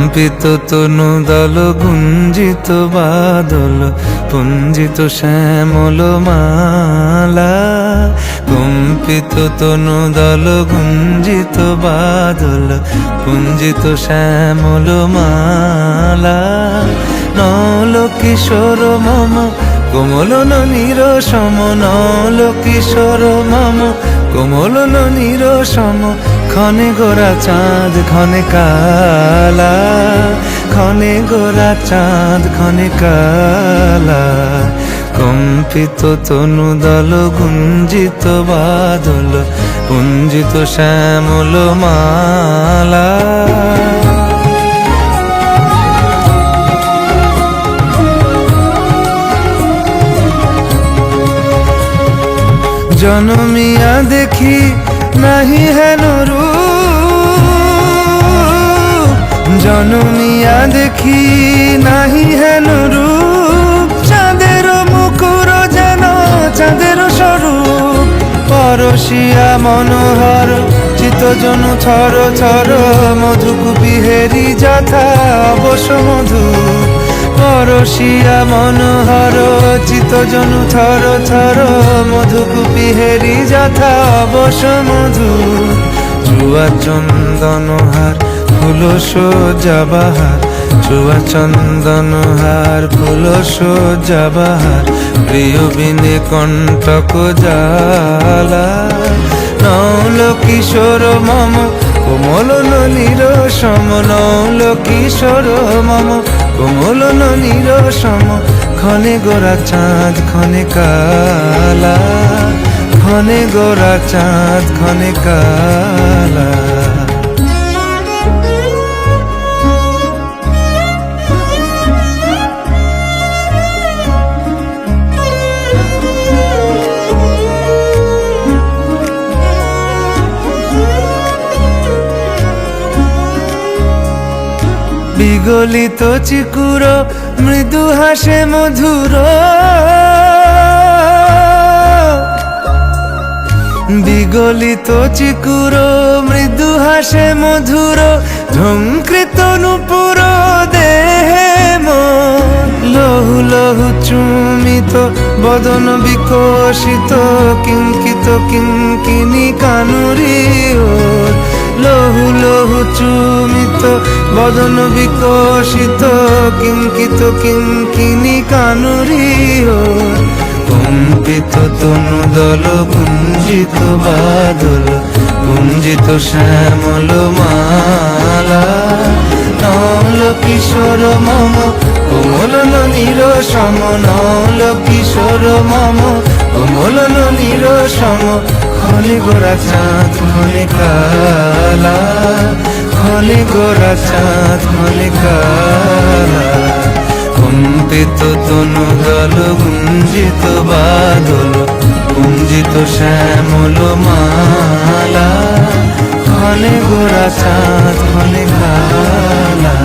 কম্পিত তনু দল গুঞ্জিত বাদল পুঞ্জিত শ্যামল মালা। কম্পিত তনু দল গুঞ্জিত বাদল পুঞ্জিত শ্যামল মালা। নল কিশোর মম কোমল ননীর সম, নল কিশোর মম কোমল ননীর সম। ক্ষণে গোরা চাঁদ ক্ষণে কালা, ক্ষণে গোরা চাঁদ ক্ষণে কালা। কম্পিত তনু দল গুঞ্জিত বাদল পুঞ্জিত শ্যামল মালা। জনমিয়া দেখি নাহি হেন রূপ, জনমিয়া দেখি নাহি হেন রূপ। চাঁদের মুকুর যেন চাঁদের স্বরূপ, পরশিয়া মনোহর চিত্তজনু থর থর। মধুকুপি হেরি যথা অবশ মধু, পরশিয়া মনোহর চিত্তজনু থর থর। মধুকুপি হেরি যথা অবশ মধু। চুয়া চন্দনহার ফুল সজ্জাবাহার, চুয়া চন্দনহার ফুল সজ্জাবাহার। প্রিয় বিনে কণ্টক জ্বালা। নল কিশোর মম কোমল ননীর সম, নল কিশোর মম কোমল ননীর সম। ক্ষণে গোরা চাঁদ ক্ষণে কালা, ক্ষণে গোরা চাঁদ ক্ষণে কালা। বিগলিত চিকুর মৃদু হাসে মধুর, বিগলিত চিকুর মৃদু হাসে মধুর। ঝঙ্কৃত নূপুর দেহে মন, লহু লহু চুমিত বদন বিকশিত। কিঙ্কিত কিঙ্কিনি কানুরি ওর, লহু লহু চুমিত বদন বিকশিত। কিঙ্কিত কিঙ্কিনি কানুরি ওর। কম্পিত তনু দল গুঞ্জিত বাদল গুঞ্জিত শ্যামল মালা। নল কিশোর মম কোমল ননীর সম, নল কিশোর মম কোমল ননীর সম। ক্ষণে গোরা চাঁদ ক্ষণে কালা, ক্ষণে গোরা চাঁদ ক্ষণে কালা। কম্পিত তনু দল গুঞ্জিত বাদল গুঞ্জিত শ্যামল মালা। ক্ষণে গোরা চাঁদ ক্ষণে কালা।